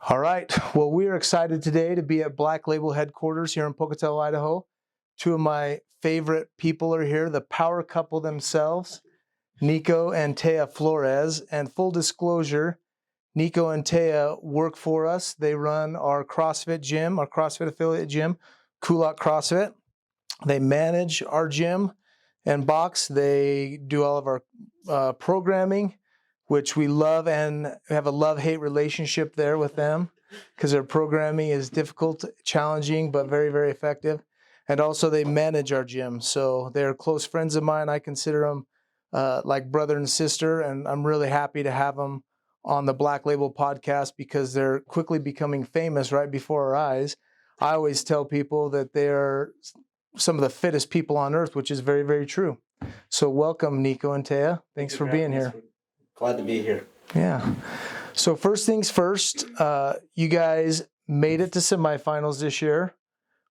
All right. Well, we are excited today to be at Black Label headquarters here in Pocatello, Idaho. Two of my favorite people are here, the power couple themselves, Nyko and Taya Flores. And full disclosure, Nyko and Taya work for us. They run our CrossFit gym, our CrossFit affiliate gym, Kulak CrossFit. They manage our gym and box. They do all of our programming, which we love and have a love-hate relationship there with them because their programming is difficult, challenging, but very, very effective. And also they manage our gym. So they're close friends of mine. I consider them like brother and sister, and I'm really happy to have them on the Black Label podcast because they're quickly becoming famous right before our eyes. I always tell people that they're some of the fittest people on earth, which is very, very true. So welcome, Nyko and Taya. Thanks for being here. Glad to be here. Yeah. So first things first, you guys made it to semifinals this year.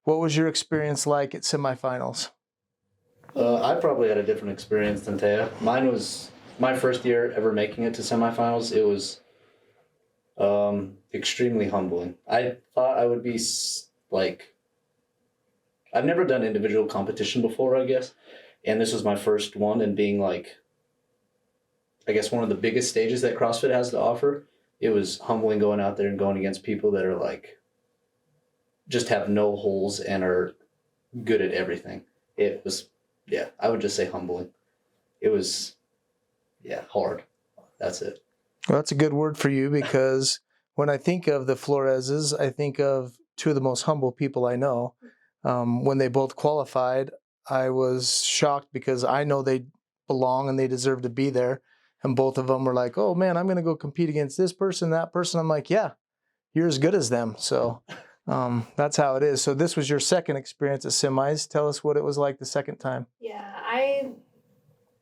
What was your experience like at semifinals? I probably had a different experience than Taya. Mine was my first year ever making it to semifinals. It was extremely humbling. I thought I would be I've never done individual competition before, I guess. And this was my first one, and being I guess one of the biggest stages that CrossFit has to offer. It was humbling going out there and going against people that are just have no holes and are good at everything. It was, I would just say humbling. It was, hard. That's it. Well, that's a good word for you because when I think of the Floreses, I think of two of the most humble people I know. When they both qualified, I was shocked because I know they belong and they deserve to be there. And both of them were like, oh man, I'm going to go compete against this person, that person. I'm like, yeah, you're as good as them. So that's how it is. So this was your second experience at semis. Tell us what it was like the second time. Yeah, I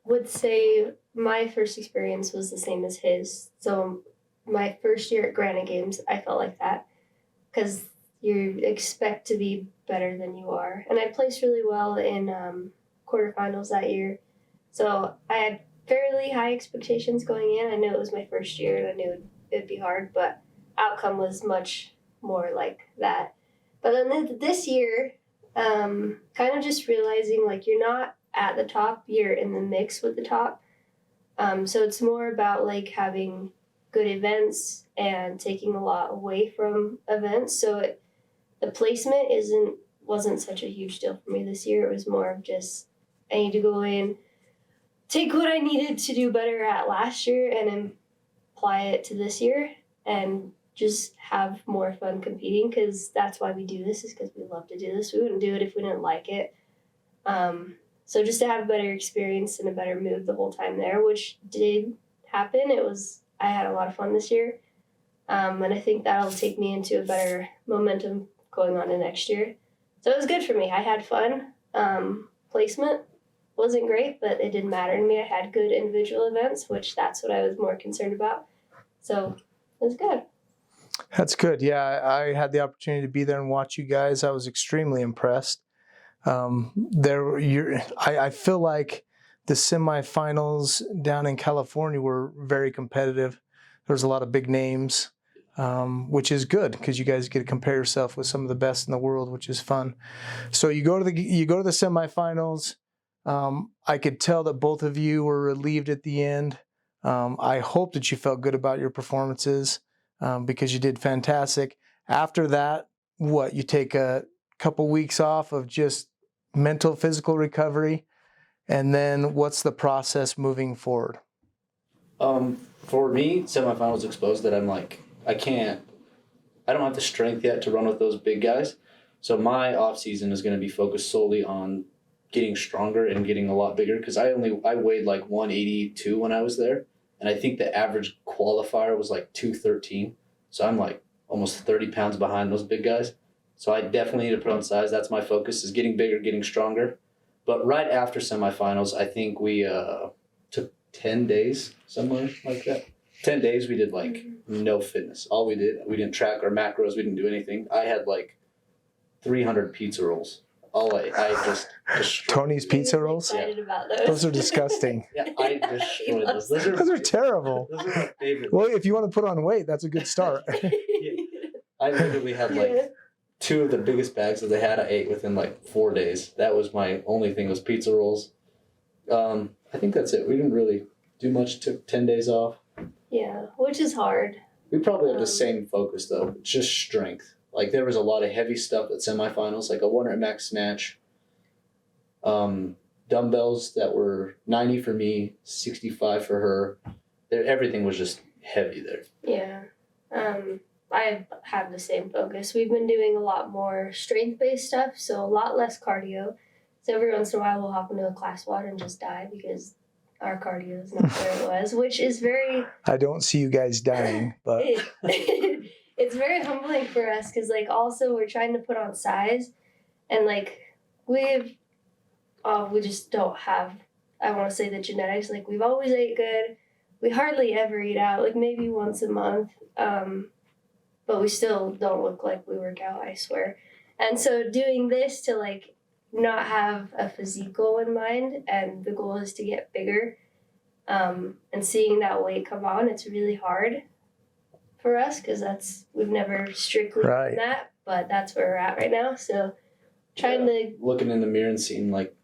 would say my first experience was the same as his. So my first year at Granite Games, I felt like that because you expect to be better than you are. And I placed really well in quarterfinals that year. So I had fairly high expectations going in. I knew it was my first year and I knew it'd be hard, but outcome was much more like that. But then this year, kind of just realizing you're not at the top, you're in the mix with the top. So it's more about having good events and taking a lot away from events. So the placement wasn't such a huge deal for me this year. It was more of just I need to go in, take what I needed to do better at last year and apply it to this year and just have more fun competing because that's why we do this, is because we love to do this. We wouldn't do it if we didn't like it. So just to have a better experience and a better mood the whole time there, which did happen. I had a lot of fun this year. And I think that'll take me into a better momentum going on to next year. So it was good for me. I had fun. Placement wasn't great, but it didn't matter to me. I had good individual events, which that's what I was more concerned about. So it was good. That's good. Yeah, I had the opportunity to be there and watch you guys. I was extremely impressed. I feel like the semifinals down in California were very competitive. There was a lot of big names, which is good because you guys get to compare yourself with some of the best in the world, which is fun. So you go to the semifinals. I could tell that both of you were relieved at the end. I hope that you felt good about your performances because you did fantastic. After that, you take a couple weeks off of just mental, physical recovery, and then what's the process moving forward? For me, semifinals exposed that I'm I don't have the strength yet to run with those big guys. So my off season is going to be focused solely on getting stronger and getting a lot bigger because I weighed 182 when I was there, and I think the average qualifier was 213. So I'm almost 30 pounds behind those big guys. So I definitely need to put on size. That's my focus, is getting bigger, getting stronger. But right after semifinals, I think we took 10 days, somewhere like that. 10 days we did no fitness. All we didn't track our macros. We didn't do anything. I had 300 pizza rolls. I just destroyed. Tony's pizza rolls? Excited about those. Those are disgusting. Yeah, I destroyed those. Those are terrible. Those are my favorite. Well, if you want to put on weight, that's a good start. Yeah. I literally had like 2 of the biggest bags that they had. I ate within like 4 days. That was my only thing was pizza rolls. I think that's it. We didn't really do much. Took 10 days off. Yeah, which is hard. We probably have the same focus though. It's just strength. Like there was a lot of heavy stuff at semifinals, like a 100 max snatch. Dumbbells that were 90 for me, 65 for her. Everything was just heavy there. Yeah. I have the same focus. We've been doing a lot more strength-based stuff, so a lot less cardio. So every once in a while we'll hop into a class water and just die because our cardio is not where it was, which is very... I don't see you guys dying, but... It's very humbling for us because, like, also we're trying to put on size and, like, we just don't have, I want to say, the genetics. Like, we've always ate good. We hardly ever eat out, like, maybe once a month. But we still don't look like we work out, I swear. And so doing this to, like, not have a physique goal in mind, and the goal is to get bigger, and seeing that weight come on, it's really hard for us because we've never strictly done that, but that's where we're at right now. So trying to... Looking in the mirror and seeing, like,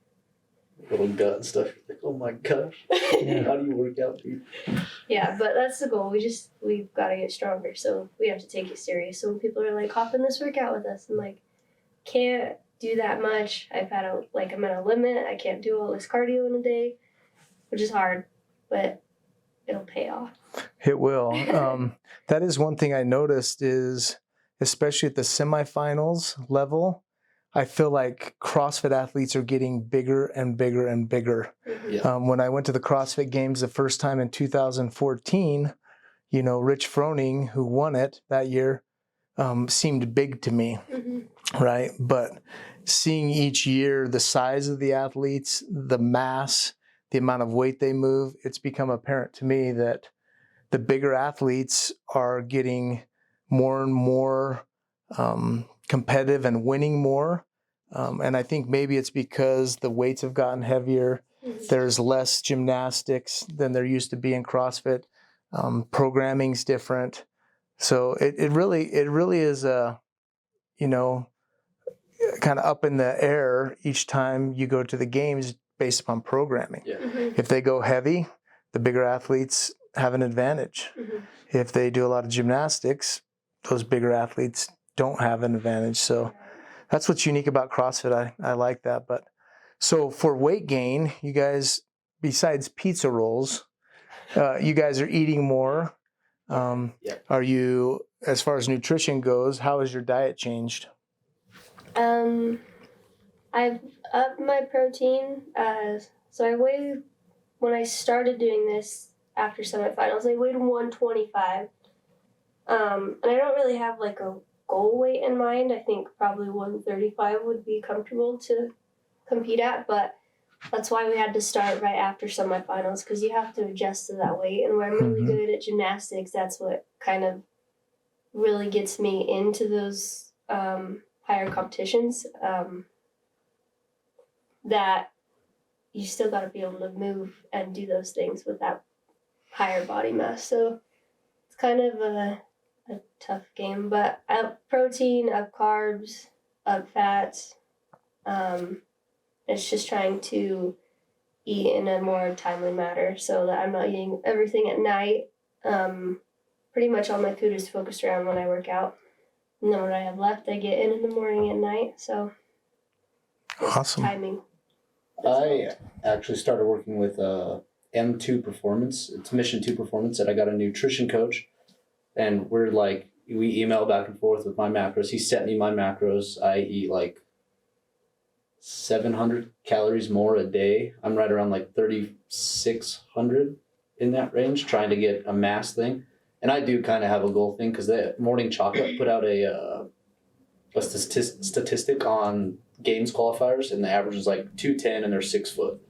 little gut and stuff, you're like, oh my gosh, how do you work out, dude? Yeah, but that's the goal. We've got to get stronger, so we have to take it serious. So when people are like, hop in this workout with us, I'm like, can't do that much. I'm at a limit. I can't do all this cardio in a day, which is hard, but it'll pay off. It will. That is one thing I noticed is, especially at the semifinals level, I feel like CrossFit athletes are getting bigger and bigger and bigger. Yeah. When I went to the CrossFit Games the first time in 2014, Rich Froning, who won it that year, seemed big to me, right? But seeing each year the size of the athletes, the mass, the amount of weight they move, it's become apparent to me that the bigger athletes are getting more and more competitive and winning more. And I think maybe it's because the weights have gotten heavier. There's less gymnastics than there used to be in CrossFit. Programming's different. So it really is kind of up in the air each time you go to the games based upon programming. Yeah. If they go heavy, the bigger athletes have an advantage. If they do a lot of gymnastics, those bigger athletes don't have an advantage. So that's what's unique about CrossFit. I like that. But so for weight gain, you guys, besides pizza rolls, you guys are eating more. Are you, as far as nutrition goes, how has your diet changed? I've upped my protein. So I weighed, when I started doing this after semifinals, I weighed 125. And I don't really have like a goal weight in mind. I think probably 135 would be comfortable to compete at, but that's why we had to start right after semifinals, because you have to adjust to that weight. And where I'm really good at gymnastics, that's what kind of really gets me into those higher competitions. That you still got to be able to move and do those things with that higher body mass. So it's kind of a tough game, but up protein, up carbs, up fats. It's just trying to eat in a more timely manner so that I'm not eating everything at night. Pretty much all my food is focused around when I work out. And then what I have left, I get in the morning and night. So awesome. Timing. I actually started working with M2 Performance. It's Mission 2 Performance, and I got a nutrition coach. And we email back and forth with my macros. He sent me my macros. I eat like 700 calories more a day. I'm right around like 3,600 in that range, trying to get a mass thing. And I do kind of have a goal thing because the Morning Chocolate put out a statistic on games qualifiers, and the average is like 210, and they're 6 foot.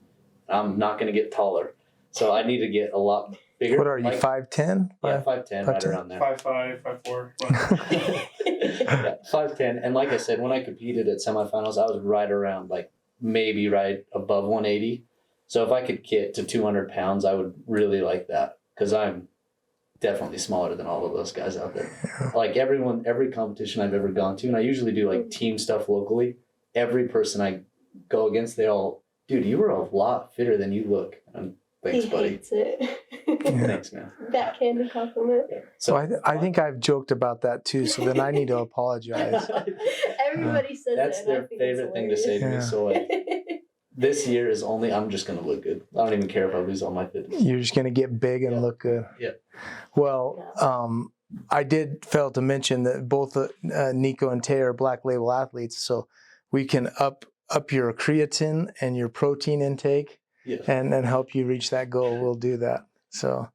I'm not going to get taller, so I need to get a lot bigger. What are you, 5'10"? Yeah, 5'10", right around there. 5'5", 5'4". Yeah, 5'10", and like I said, when I competed at semifinals, I was right around maybe right above 180. So if I could get to 200 pounds, I would really like that because I'm definitely smaller than all of those guys out there. Like every competition I've ever gone to, and I usually do like team stuff locally. Every person I go against, they all, dude, you were a lot fitter than you look. Thanks, he buddy. hates it. Thanks, man. Backhanded compliment. So I think I've joked about that too. So then I need to apologize. Everybody says That's it. their favorite thing to say to me. Yeah. So like, this year is only, I'm just going to look good. I don't even care if I lose all my fitness. You're just gonna get big and look good. Yeah. Well, I did fail to mention that both Nyko and Taya are Black Label athletes, so we can up your creatine and your protein intake, and help you reach that goal. We'll do that. So,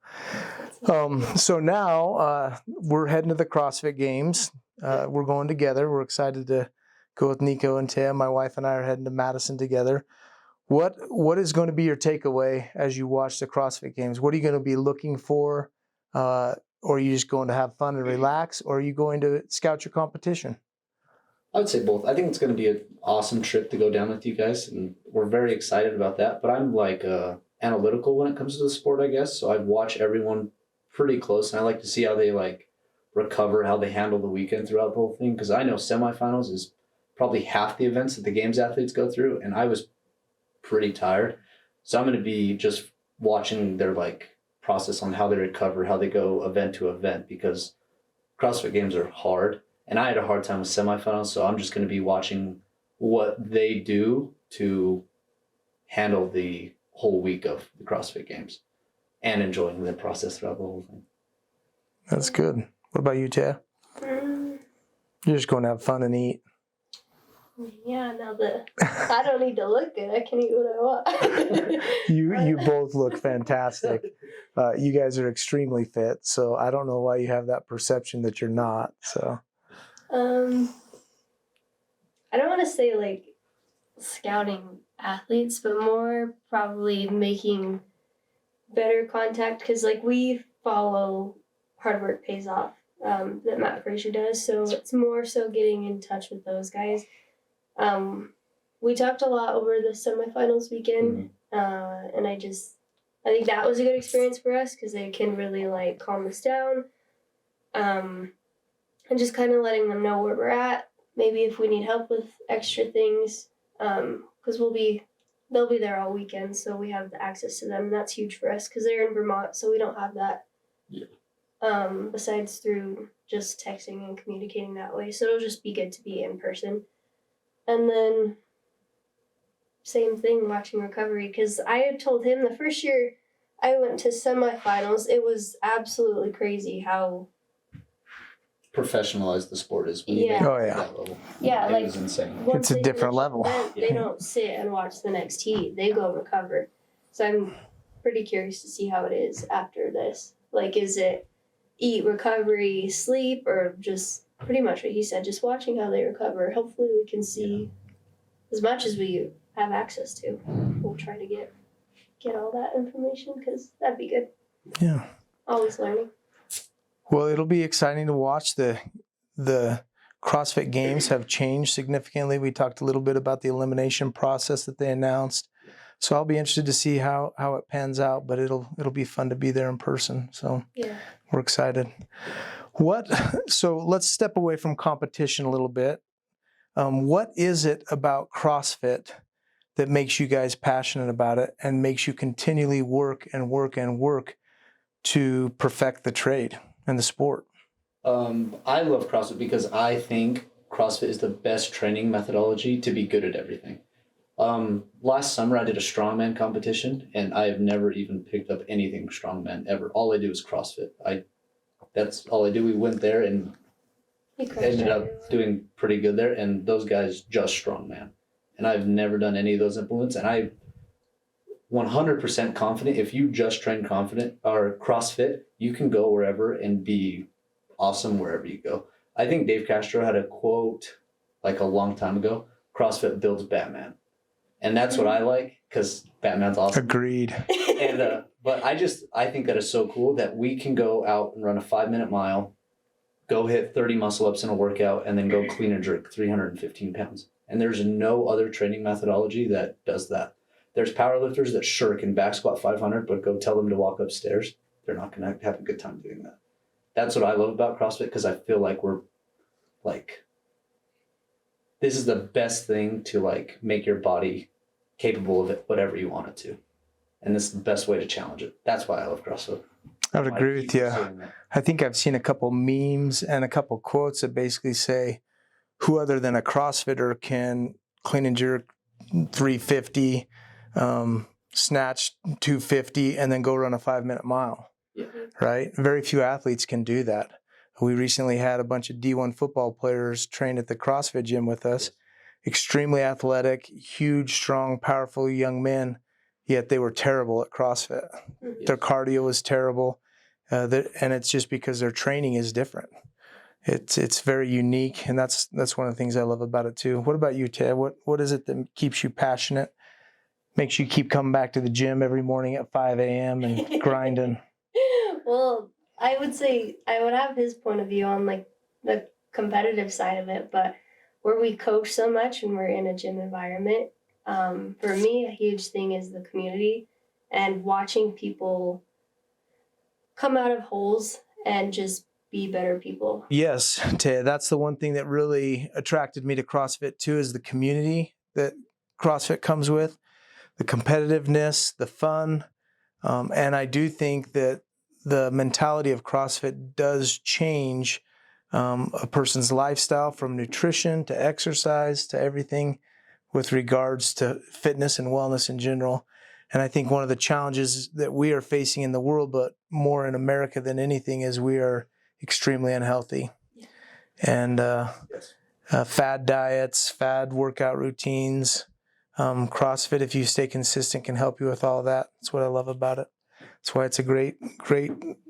so now we're heading to the CrossFit Games. We're going together. We're excited to go with Nyko and Taya. My wife and I are heading to Madison together. What is going to be your takeaway as you watch the CrossFit Games? What are you going to be looking for? Or are you just going to have fun and relax? Or are you going to scout your competition? I would say both. I think it's going to be an awesome trip to go down with you guys, and we're very excited about that. But I'm like analytical when it comes to the sport, I guess. So I watch everyone pretty close, and I like to see how they like recover, how they handle the weekend throughout the whole thing. Because I know semifinals is probably half the events that the games athletes go through, and I was pretty tired. So I'm going to be just watching their like process on how they recover, how they go event to event, because CrossFit Games are hard. And I had a hard time with semifinals, so I'm just going to be watching what they do to handle the whole week of the CrossFit Games and enjoying the process throughout the whole thing. That's good. What about you, Taya? You're just going to have fun and eat. Yeah, now that I don't need to look good, I can eat what I want. You both look fantastic. You guys are extremely fit, so I don't know why you have that perception that you're not. So, I don't want to say like scouting athletes, but more probably making better contact, because like we follow Hard Work Pays Off that Matt Frazier does, so it's more so getting in touch with those guys. We talked a lot over the semifinals weekend, and I think that was a good experience for us because they can really like calm us down, and just kind of letting them know where we're at. Maybe if we need help with extra things, because they'll be there all weekend, so we have the access to them. And that's huge for us because they're in Vermont, so we don't have that. Yeah. Besides through just texting and communicating that way, so it'll just be good to be in person. And then same thing, watching recovery, because I had told him the first year I went to semifinals, it was absolutely crazy how Professionalized the sport is when you Yeah. make Oh, it yeah. to that level. Yeah, It like was insane. once It's a they different finish level. the event, they Yeah. don't sit and watch the next heat. They go recover. So I'm pretty curious to see how it is after this. Like, is it eat, recovery, sleep, or just pretty much what he said, just watching how they recover. Hopefully we can see as much as we have access to. We'll try to get all that information because that'd be good. Yeah. Always learning. Well, it'll be exciting to watch. The CrossFit Games have changed significantly. We talked a little bit about the elimination process that they announced. So I'll be interested to see how it pans out, but it'll be fun to be there in person. So Yeah. we're excited. So let's step away from competition a little bit. What is it about CrossFit that makes you guys passionate about it and makes you continually work and work and work to perfect the trade and the sport? I love CrossFit because I think CrossFit is the best training methodology to be good at everything. Last summer I did a strongman competition and I have never even picked up anything strongman ever. All I do is CrossFit. That's all I do. We went there and ended up doing pretty good there, and those guys just strongman. And I've never done any of those implements, and I'm 100% confident if you just train confident or CrossFit, you can go wherever and be awesome wherever you go. I think Dave Castro had a quote like a long time ago, CrossFit builds Batman. And that's what I like because Batman's awesome. Agreed. And but I think that is so cool that we can go out and run a 5-minute mile, go hit 30 muscle ups in a workout, and then go clean and jerk 315 pounds. And there's no other training methodology that does that. There's powerlifters that sure can back squat 500, but go tell them to walk upstairs. they're not going to have a good time doing that. That's what I love about CrossFit, because I feel like we're like, this is the best thing to like make your body capable of it, whatever you want it to. And this is the best way to challenge it. That's why I love CrossFit. I would agree with you. That. I think I've seen a couple memes and a couple quotes that basically say, who other than a CrossFitter can clean and jerk 350, snatch 250, and then go run a 5-minute mile, Yeah. right? Very few athletes can do that. We recently had a bunch of D1 football players train at the CrossFit gym with us. Extremely athletic, huge, strong, powerful young men, yet they were terrible at CrossFit. Their cardio was terrible, and it's just because their training is different. It's very unique, and that's one of the things I love about it too. What about you, Ted? What is it that keeps you passionate, makes you keep coming back to the gym every morning at 5 a.m. and grinding? Well, I would say I would have his point of view on like the competitive side of it, but where we coach so much and we're in a gym environment, for me, a huge thing is the community and watching people come out of holes and just be better people. Yes, Taya, that's the one thing that really attracted me to CrossFit too, is the community that CrossFit comes with, the competitiveness, the fun. And I do think that the mentality of CrossFit does change a person's lifestyle, from nutrition to exercise to everything with regards to fitness and wellness in general. And I think one of the challenges that we are facing in the world, but more in America than anything, is we are extremely unhealthy. Yeah. And fad diets, fad workout routines. CrossFit, if you stay consistent, can help you with all that. That's what I love about it. That's why it's a great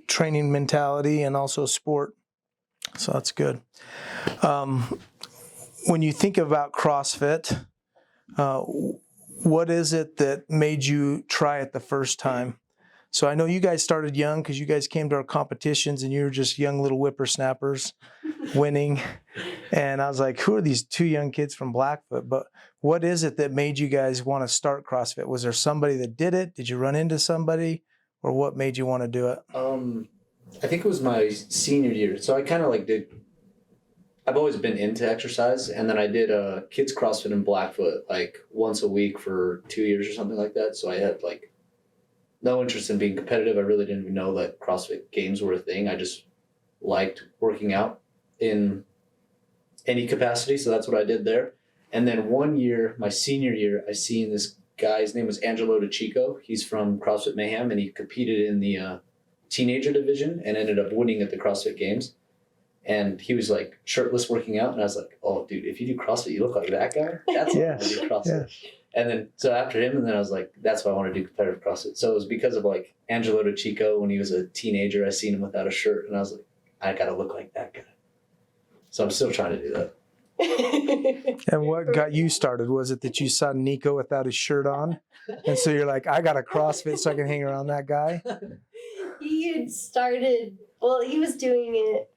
training mentality and also sport. So that's good. When you think about CrossFit, what is it that made you try it the first time? So I know you guys started young because you guys came to our competitions and you were just young little whippersnappers winning. And I was like, who are these two young kids from Blackfoot? But what is it that made you guys want to start CrossFit? Was there somebody that did it? Did you run into somebody? Or what made you want to do it? I think it was my senior year. So I kind of like I've always been into exercise. And then I did a kids CrossFit in Blackfoot like once a week for 2 years or something like that. So I had like no interest in being competitive. I really didn't even know that CrossFit games were a thing. I just liked working out in any capacity. So that's what I did there. And then one year, my senior year, I seen this guy. His name was Angelo DeChico. He's from CrossFit Mayhem, and he competed in the teenager division and ended up winning at the CrossFit Games. And he was like shirtless working out. And I was like, oh, dude, if you do CrossFit, you look like that guy. That's why I want to do CrossFit. Yeah. And then, so after him, and then I was like, that's why I want to do competitive CrossFit. So it was because of like Angelo DeChico. When he was a teenager, I seen him without a shirt, and I was like, I got to look like that guy. So I'm still trying to do that. And what got you started? Was it that you saw Nyko without his shirt on? And so you're like, I got a CrossFit so I can hang around that guy? He had started, well, he was doing it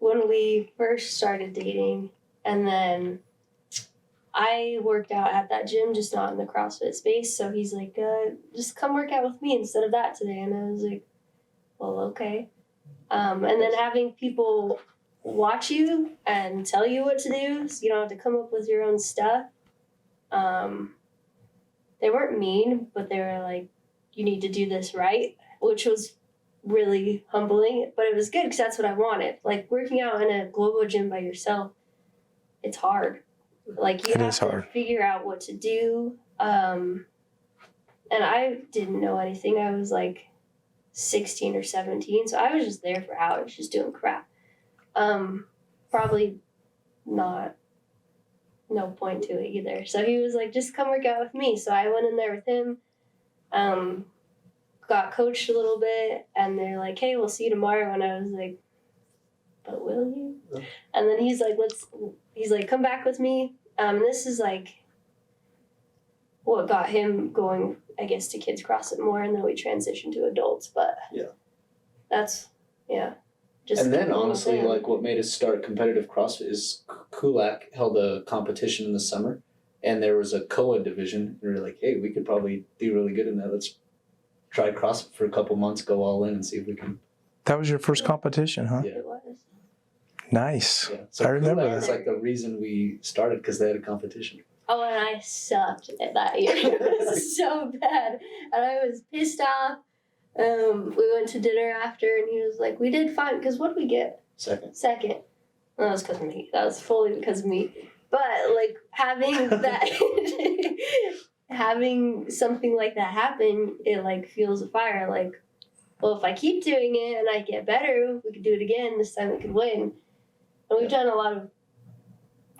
when we first started dating. And then I worked out at that gym, just not in the CrossFit space. So he's like, just come work out with me instead of that today. And I was like, well, okay. And then having people watch you and tell you what to do, so you don't have to come up with your own stuff. They weren't mean, but they were like, you need to do this right, which was really humbling, but it was good because that's what I wanted. Like working out in a global gym by yourself, it's hard. Like you have to figure out what to do. And I didn't know anything. I was like 16 or 17, so I was just there for hours just doing crap. Probably not, no point to it either. So he was like, just come work out with me. So I went in there with him, got coached a little bit, and they're like, hey, we'll see you tomorrow. And I was like, but will you? Yeah. And then he's like, come back with me. This is like what got him going, I guess, to kids CrossFit more, and then we transitioned to adults. But yeah, that's, yeah. Just and then honestly, like what made us start competitive CrossFit is Kulak held a competition in the summer, and there was a COA division. And we were like, hey, we could probably do really good in that. Let's try CrossFit for a couple months, go all in, and see if we can. That was your first competition, huh? Yeah. It was. Nice. Yeah. So I remember Kulak is that. like the reain we started because they had a competition. Oh, and I sucked at that year. It was so bad. And I was pissed off. We went to dinner after, and he was like, we did fine. Because what did we get? Second. Second. Well, that was because of me. That was fully because of me. But, like, having that, having something like that happen, it, like, fuels a fire. Like, well, if I keep doing it and I get better, we could do it again. This time we could win. And we've done a lot of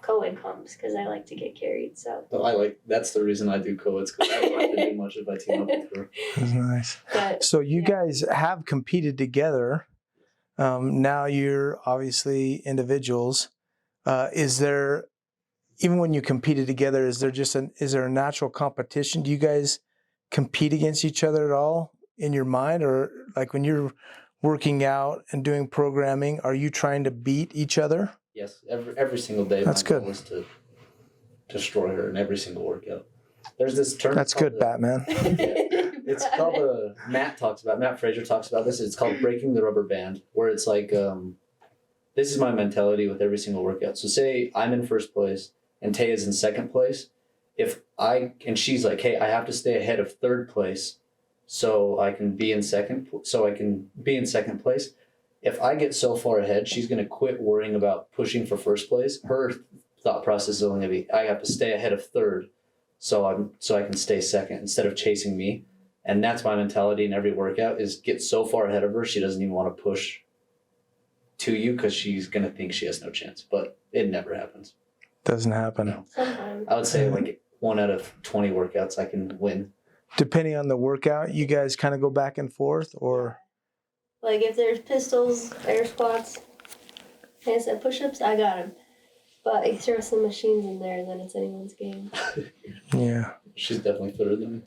co-ed comps because I like to get carried, so. So that's the reason I do co-eds, because I don't have to do much if I team up with her. That's nice. But, So you yeah. guys have competed together. Now you're obviously individuals. Is there, even when you competed together, is there a natural competition? Do you guys compete against each other at all in your mind? Or like when you're working out and doing programming, are you trying to beat each other? Yes, every single day. That's my good. goal is to destroy her in every single workout. There's this term. That's good, Batman. It's called Matt Fraser talks about this. It's called breaking the rubber band, where it's like, this is my mentality with every single workout. So say I'm in first place and Taya's in second place. And she's like, hey, I have to stay ahead of third place so I can be in second place. If I get so far ahead, she's going to quit worrying about pushing for first place. Her thought process is only going to be, I have to stay ahead of third so I can stay second instead of chasing me. And that's my mentality in every workout, is get so far ahead of her she doesn't even want to push to you because she's going to think she has no chance. But it never happens. Doesn't happen. No. Sometimes. I would say like 1 out of 20 workouts I can win. Depending on the workout, you guys kind of go back and forth, or? Like, if there's pistols, air squats, handstand push-ups, I got them. But you throw some machines in there, then it's anyone's game. Yeah. She's definitely fitter than me.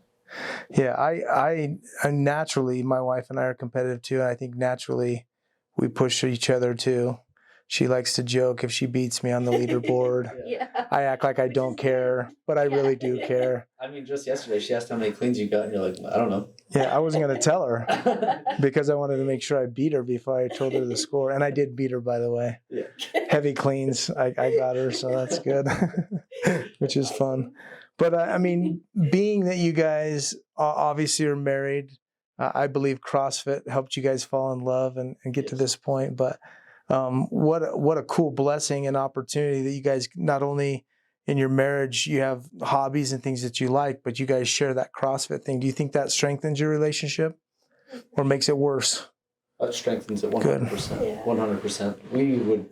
Yeah, I naturally, my wife and I are competitive too, and I think naturally we push each other too. She likes to joke if she beats me on the leaderboard. Yeah. I act like I don't care, but I really do care. I mean, just yesterday she asked how many cleans you got, and you're like, I don't know. Yeah, I wasn't going to tell her because I wanted to make sure I beat her before I told her the score. And I did beat her, by the way. Yeah. Heavy cleans, I got her, so that's good, which is fun. But I mean, being that you guys obviously are married, I believe CrossFit helped you guys fall in love and get to this point. But what a cool blessing and opportunity that you guys, not only in your marriage, you have hobbies and things that you like, but you guys share that CrossFit thing. Do you think that strengthens your relationship or makes it worse? That strengthens it 100%. Yeah. 100%. We would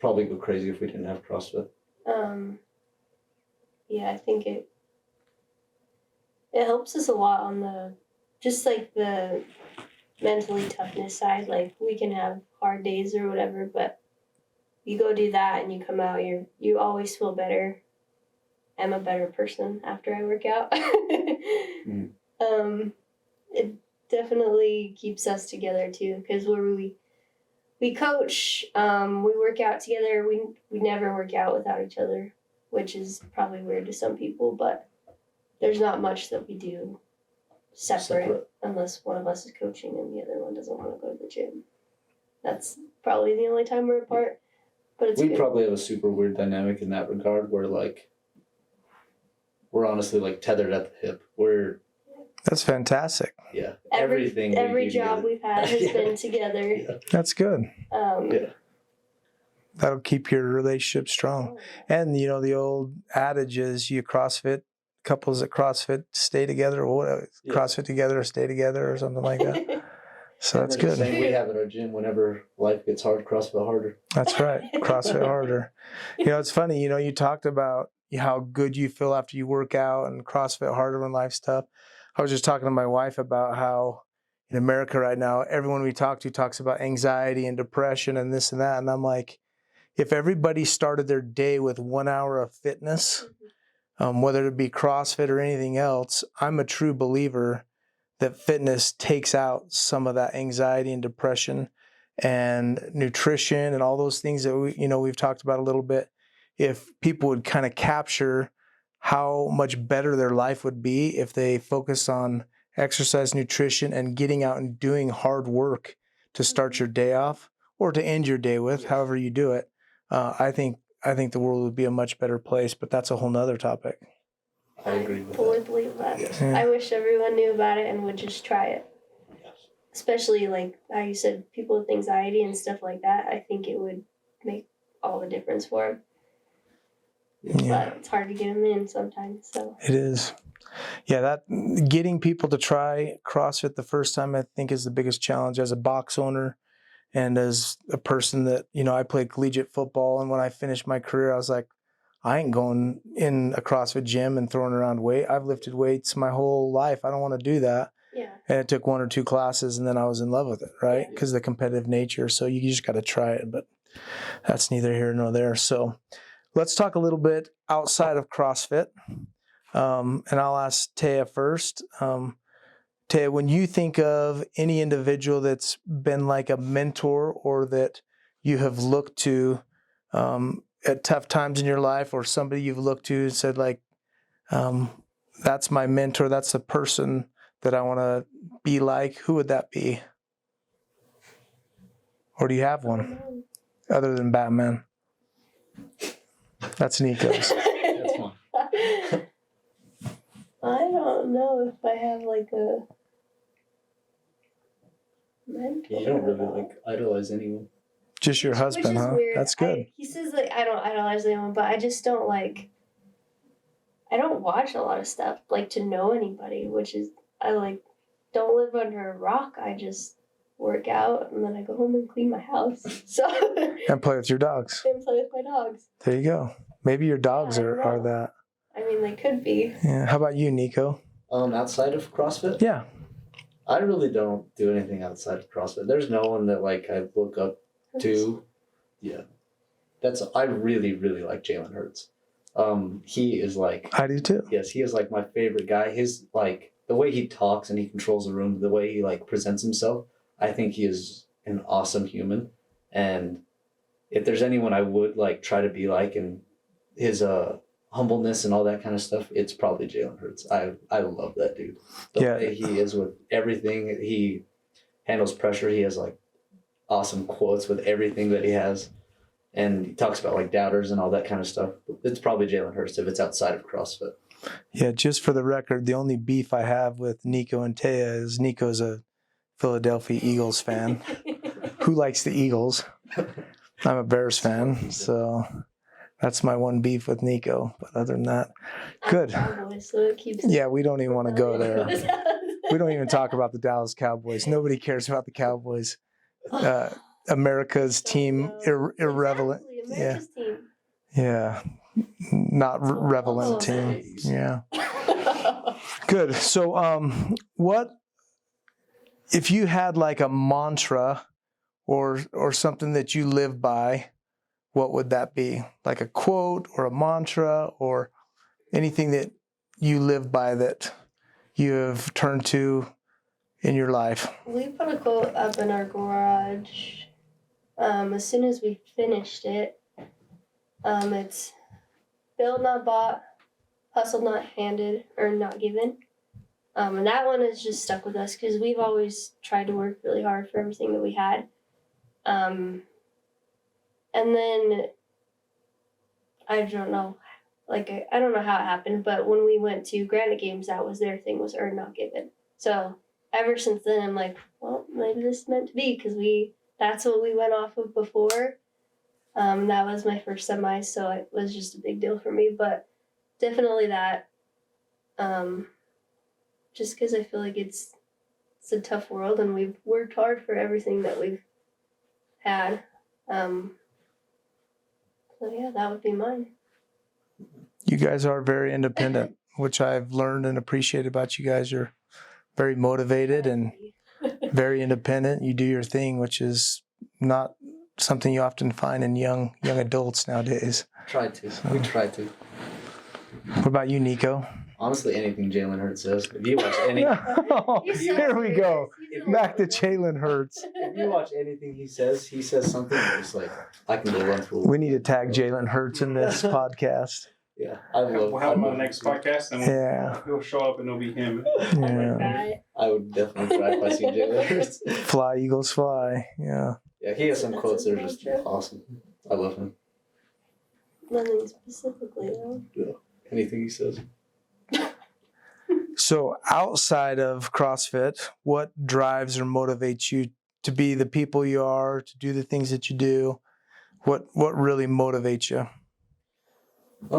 probably go crazy if we didn't have CrossFit. Yeah, I think it helps us a lot on the mentally toughness side. Like, we can have hard days or whatever, but you go do that and you come out, you always feel better. I'm a better person after I work out. It definitely keeps us together too, because we coach, we work out together. We never work out without each other, which is probably weird to some people, but there's not much that we do separate unless one of us is coaching and the other one doesn't want to go to the gym. That's probably the only time we're apart, but it's We good. probably have a super weird dynamic in that regard where, like, we're honestly, like, tethered at the hip. That's fantastic. Yeah, Every job we've had has Yeah. been together. Yeah. That's good. Yeah. That'll keep your relationship strong. And, you know, the old adage is couples that CrossFit stay together, or whatever, Yeah. CrossFit together or stay together or something like that. So And that's they're good. the same we have at our gym. Whenever life gets hard, CrossFit harder. That's right. CrossFit harder. You know, it's funny, you know, you talked about how good you feel after you work out and CrossFit harder when life's tough. I was just talking to my wife about how in America right now, everyone we talk to talks about anxiety and depression and this and that. And I'm like, if everybody started their day with 1 hour of fitness, whether it be CrossFit or anything else, I'm a true believer that fitness takes out some of that anxiety and depression, and nutrition and all those things that we've talked about a little bit. If people would kind of capture how much better their life would be if they focus on exercise, nutrition, and getting out and doing hard work to start your day off or to end your day with, however you do it, I think the world would be a much better place, but that's a whole nother topic. I agree with fully that. believe that. Yes. Yeah. I wish everyone knew about it and would just try it. Yes. Especially like how you said, people with anxiety and stuff like that. I think it would make all the difference for them. Yeah. But it's hard to get them in sometimes. So It is. Yeah, that getting people to try CrossFit the first time, I think, is the biggest challenge as a box owner and as a person that, I played collegiate football. And when I finished my career, I was like, I ain't going in a CrossFit gym and throwing around weight. I've lifted weights my whole life. I don't want to do that. yeah. And it took 1 or 2 classes and then I was in love with it, right? Because of the competitive nature. So you just got to try it, but that's neither here nor there. So let's talk a little bit outside of CrossFit. And I'll ask Taya first. Taya, when you think of any individual that's been like a mentor or that you have looked to at tough times in your life, or somebody you've looked to and said like, that's my mentor, that's the person that I want to be like, who would that be? Or do you have one other than Batman? That's Nyko's. That's fine. I don't know if I have like a mentor. You don't really like idolize anyone. Just your husband, Which is huh? weird. That's good. He says like I don't idolize anyone, but I just don't like. I don't watch a lot of stuff like to know anybody, which is I like don't live under a rock. I just work out and then I go home and clean my house. So And play with your dogs. and play with my dogs. There you go. Maybe your dogs Yeah, I are know. that. I mean, they could be. Yeah. How about you, Nyko? Outside of CrossFit, Yeah. I really don't do anything outside of CrossFit. There's no one that like I look up to. Yeah, I really really like Jalen Hurts. He is like, I do too. yes, he is like my favorite guy. His like the way he talks and he controls the room, the way he like presents himself. I think he is an awesome human, and if there's anyone I would like try to be like, and his humbleness and all that kind of stuff, it's probably Jalen Hurts. I love that dude. The Yeah. way he is with everything, he handles pressure. He has like awesome quotes with everything that he has, and he talks about like doubters and all that kind of stuff. It's probably Jalen Hurts if it's outside of CrossFit. Yeah, just for the record, the only beef I have with Nyko and Taya is Nico's a Philadelphia Eagles fan. Who likes the Eagles? I'm a Bears fan, so that's my one beef with Nyko. But other than that, good. I'm a Cowboy, so it keeps. Yeah, we don't even want to go there. We don't even talk about the Dallas Cowboys. Nobody cares about the Cowboys. America's team, irrelevant. Exactly, America's team. Yeah, not relevant team. Yeah. Good. So, what if you had like a mantra or something that you live by? What would that be? Like a quote or a mantra or anything that you live by that you have turned to in your life? We put a quote up in our garage. As soon as we finished it, it's build not bought, hustle not handed or not given. And that one has just stuck with us because we've always tried to work really hard for everything that we had. And then I don't know, like I don't know how it happened, but when we went to Granite Games, that was their thing, was earn not given. So ever since then, I'm like, well, maybe this is meant to be because that's what we went off of before. That was my first semi, so it was just a big deal for me. But definitely that, just because I feel like it's a tough world and we've worked hard for everything that we've had. So yeah, that would be mine. You guys are very independent, which I've learned and appreciate about you guys. You're very motivated and very independent. You do your thing, which is not something you often find in young adults nowadays. Try to. We try to. What about you, Nyko? Honestly, anything Jalen Hurts says. If you watch any, Here we go. Back to Jalen Hurts. if you watch anything he says something that's like I can go run through. We need to tag Jalen Hurts in this podcast. Yeah, I love. We'll have him on I the next love podcast, and he'll show up, and it'll be him. Yeah. I would definitely cry if I see Jay Lewis. Fly, Eagles, fly. Yeah. Yeah, he has some That's quotes that are his just mantra. awesome. I love him. Nothing specifically though. Anything he says. So outside of CrossFit, what drives or motivates you to be the people you are, to do the things that you do? What really motivates you? I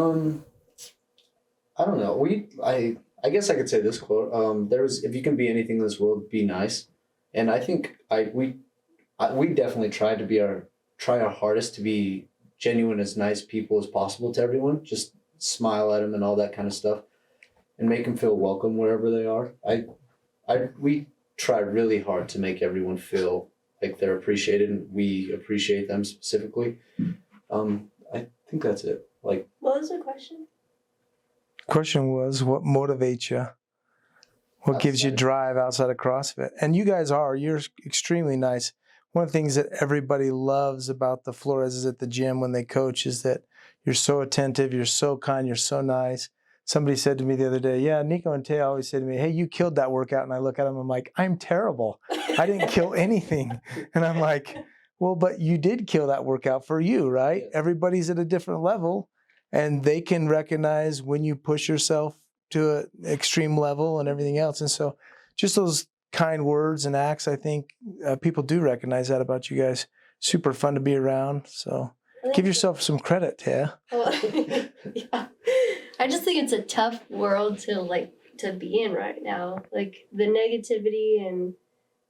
don't know. I guess I could say this quote. If you can be anything in this world, be nice. And I think we definitely try our hardest to be genuine, as nice people as possible to everyone. Just smile at them and all that kind of stuff, and make them feel welcome wherever they are. We try really hard to make everyone feel like they're appreciated, and we appreciate them specifically. I think that's it. Like, What was the question? Question was, what motivates you? What gives you Outside. drive outside of CrossFit? And you guys you're extremely nice. One of the things that everybody loves about the Flores at the gym when they coach is that you're so attentive, you're so kind, you're so nice. Somebody said to me the other day, yeah, Nyko and Taya always say to me, hey, you killed that workout. And I look at them, I'm like, I'm terrible. I didn't kill anything. And I'm like, well, but you did kill that workout for you, right? Yes. Everybody's at a different level, and they can recognize when you push yourself to an extreme level and everything else. And so just those kind words and acts, I think people do recognize that about you guys. Super fun to be around. So give yourself some credit, Taya. Yeah. I just think it's a tough world to be in right now. Like the negativity and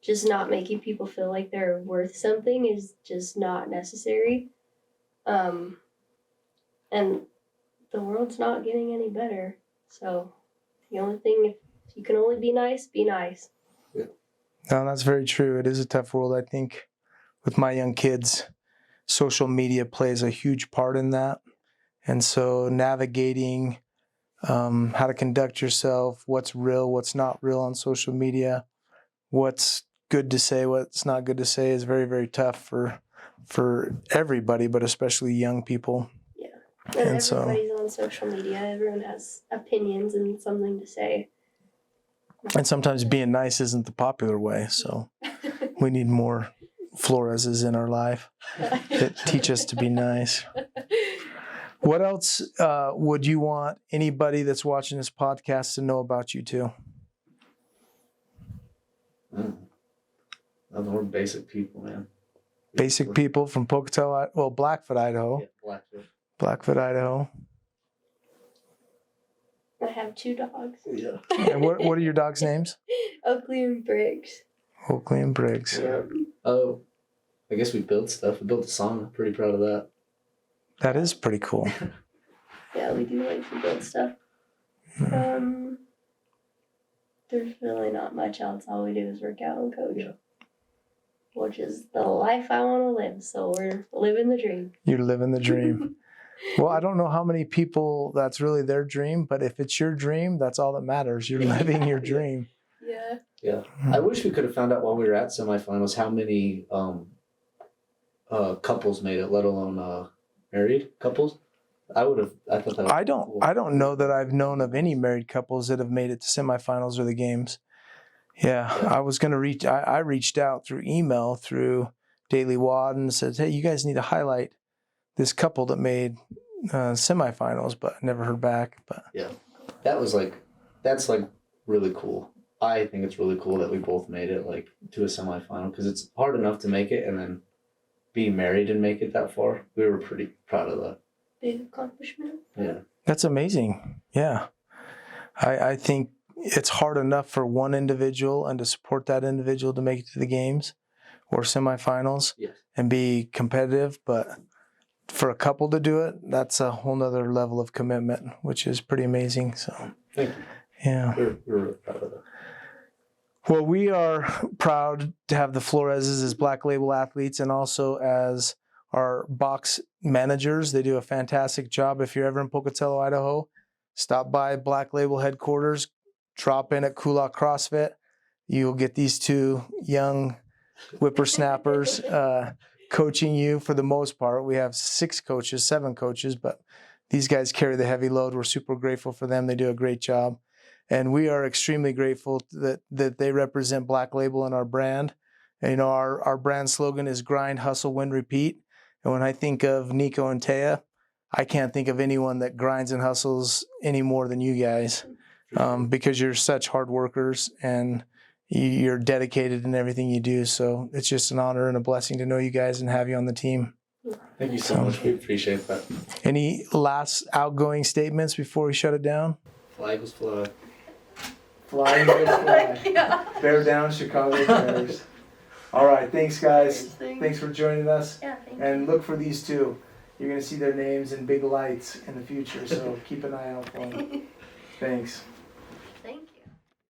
just not making people feel like they're worth something is just not necessary. And the world's not getting any better. So the only thing, if you can only be nice, be nice. No, that's very true. It is a tough world. I think with my young kids, social media plays a huge part in that. And so navigating how to conduct yourself, what's real, what's not real on social media, what's good to say, what's not good to say is very, very tough for everybody, but especially young people. And so- everybody's on social media. Everyone has opinions and something to say. And sometimes being nice isn't the popular way. So we need more Floreses in our life that teach us to be nice. What else would you want anybody that's watching this podcast to know about you too? We're basic people, man. Basic people from Pocatello, Blackfoot, Idaho. Yeah, Blackfoot. Blackfoot, Idaho. I have 2 dogs. Yeah. And what are your dogs' names? Oakley and Briggs. Oakley and Briggs. Yeah. Oh, I guess we built stuff. We built a song. I'm pretty proud of that. That is pretty cool. Yeah, we do like to build stuff. There's really not much else. All we do is work out and coach. Yeah. Which is the life I want to live. So we're living the dream. You're living the dream. Well, I don't know how many people that's really their dream, but if it's your dream, that's all that matters. You're living your dream. Yeah. Yeah. I wish we could have found out while we were at semifinals how many couples made it, let alone married couples. I thought that was cool. I don't know that I've known of any married couples that have made it to semifinals or the games. Yeah. I was going to I reached out through email through Daily Wad and said, hey, you guys need to highlight this couple that made semifinals, but never heard back. But yeah, that's really cool. I think it's really cool that we both made it to a semifinal, because it's hard enough to make it, and then be married and make it that far. We were pretty proud of that. Big accomplishment. Yeah. that's amazing. Yeah. I think it's hard enough for one individual and to support that individual to make it to the games or semifinals Yes. and be competitive, but for a couple to do it, that's a whole nother level of commitment, which is pretty amazing. So, Thank you. yeah. We're really proud of that. Well, we are proud to have the Floreses as Black Label athletes and also as our box managers. They do a fantastic job. If you're ever in Pocatello, Idaho, stop by Black Label headquarters, drop in at Kulak CrossFit. You'll get these 2 young whippersnappers coaching you for the most part. We have 7 coaches, but these guys carry the heavy load. We're super grateful for them. They do a great job. And we are extremely grateful that they represent Black Label and our brand. And, you know, our brand slogan is grind, hustle, win, repeat. And when I think of Nyko and Taya, I can't think of anyone that grinds and hustles any more than you guys, because you're such hard workers and you're dedicated in everything you do. So it's just an honor and a blessing to know you guys and have you on the team. Thank you so much. We appreciate that. Any last outgoing statements before we shut it down? Flag was fly. Fly, Eagles, fly. Yeah. Bear down, Chicago Bears. All right, thanks guys. Thanks for joining us. Yeah, thank And look for these two. You're gonna see their names in big lights in the future, so keep an eye out for them. Thanks.